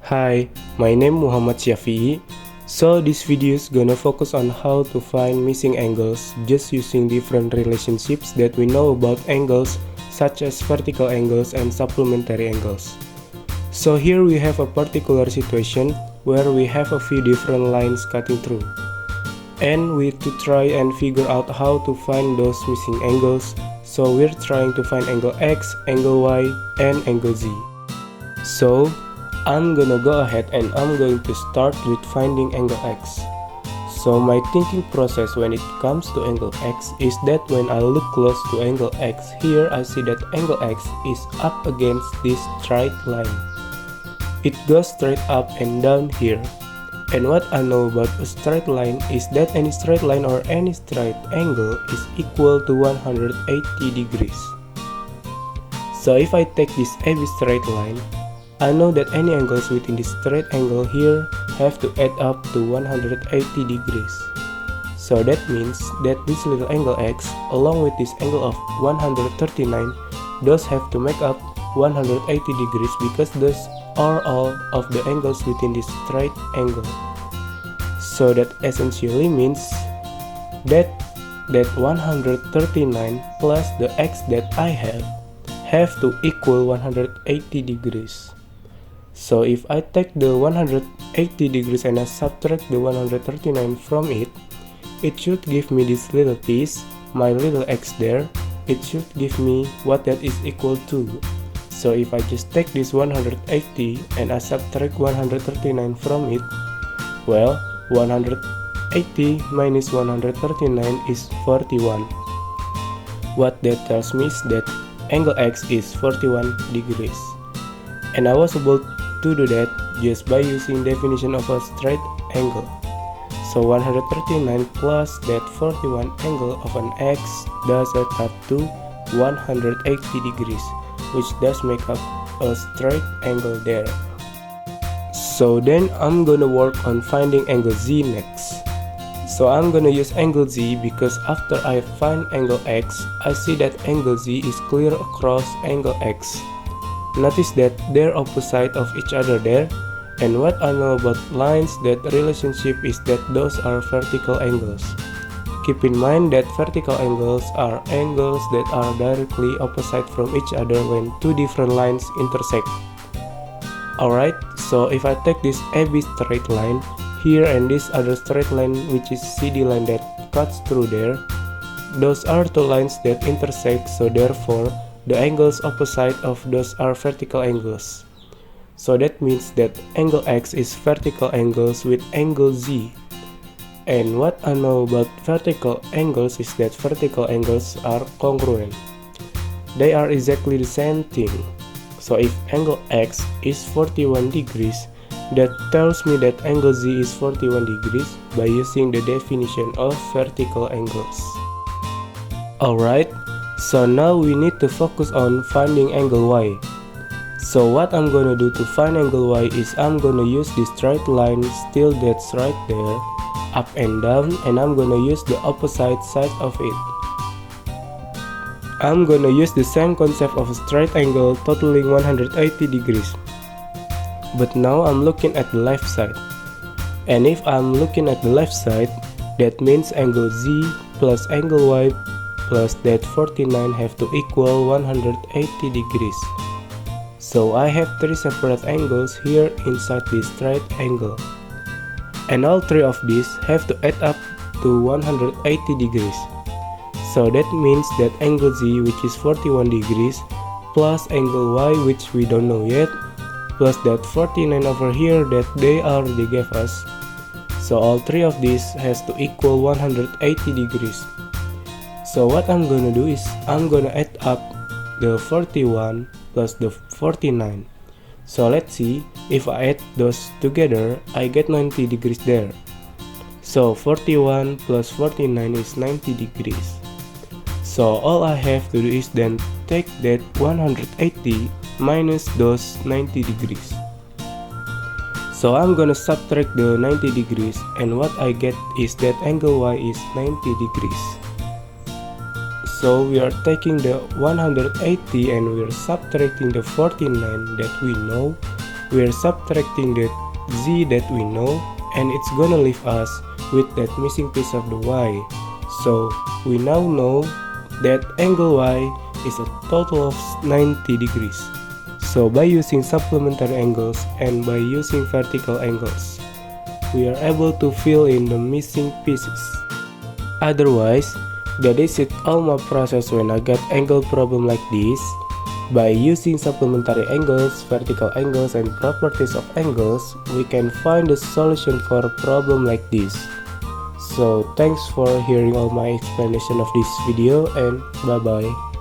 Hi, my name Muhammad Syafi'i. So this video is gonna focus on how to find missing angles just using different relationships that we know about angles such as vertical angles and supplementary angles. So here we have a particular situation where we have a few different lines cutting through. And we to try and figure out how to find those missing angles. So we're trying to find angle X, angle Y, and angle Z. So I'm gonna go ahead and I'm going to start with finding angle X. So my thinking process when it comes to angle X is that when I look close to angle X, here I see that angle X is up against this straight line. It goes straight up and down here. And what I know about a straight line is that any straight line or any straight angle is equal to 180 degrees. So if I take this AB straight line, I know that any angles within this straight angle here have to add up to 180 degrees. So that means that this little angle X along with this angle of 139, those have to make up 180 degrees because those are all of the angles within this straight angle. So that essentially means that 139 plus the X that I have to equal 180 degrees. So if I take the 180 degrees and I subtract the 139 from it, it should give me this little piece, my little X there. It should give me what that is equal to. So if I just take this 180 and I subtract 139 from it, well, 180 minus 139 is 41. What that tells me is that angle X is 41 degrees. And I was able to do that just by using definition of a straight angle. So 139 plus that 41 angle of an X does add up to 180 degrees, which does make up a straight angle there. So then I'm gonna work on finding angle Z next. So I'm gonna use angle Z because after I find angle X, I see that angle Z is clear across angle X. Notice that they're opposite of each other there, and what I know about lines, that relationship is that those are vertical angles. Keep in mind that vertical angles are angles that are directly opposite from each other when two different lines intersect. Alright, so if I take this AB straight line here and this other straight line which is CD line that cuts through there, those are two lines that intersect, so therefore the angles opposite of those are vertical angles. So that means that angle X is vertical angles with angle Z. And what I know about vertical angles is that vertical angles are congruent. They are exactly the same thing. So if angle X is 41 degrees, that tells me that angle Z is 41 degrees by using the definition of vertical angles. Alright, so now we need to focus on finding angle Y. So what I'm gonna do to find angle Y is I'm gonna use this straight line still that's right there, up and down, and I'm gonna use the opposite side of it. I'm gonna use the same concept of a straight angle totaling 180 degrees. But now I'm looking at the left side. And if I'm looking at the left side, that means angle Z plus angle Y plus that 49 have to equal 180 degrees. So I have three separate angles here inside this straight angle. And all three of these have to add up to 180 degrees. So that means that angle Z, which is 41 degrees, plus angle Y, which we don't know yet, plus that 49 over here that they already gave us. So all three of these has to equal 180 degrees. So what I'm gonna do is I'm gonna add up the 41 plus the 49. So let's see, if I add those together, I get 90 degrees there. So 41 plus 49 is 90 degrees. So all I have to do is then take that 180 minus those 90 degrees. So I'm gonna subtract the 90 degrees, and what I get is that angle Y is 90 degrees. So we are taking the 180 and we are subtracting the 49 that we know, we're subtracting that z that we know, and it's gonna leave us with that missing piece of the y. So we now know that angle y is a total of 90 degrees. So by using supplementary angles and by using vertical angles, we are able to fill in the missing pieces. Otherwise, that is it all my process when I got angle problem like this. By using supplementary angles, vertical angles, and properties of angles, we can find the solution for a problem like this. So thanks for hearing all my explanation of this video, and bye bye.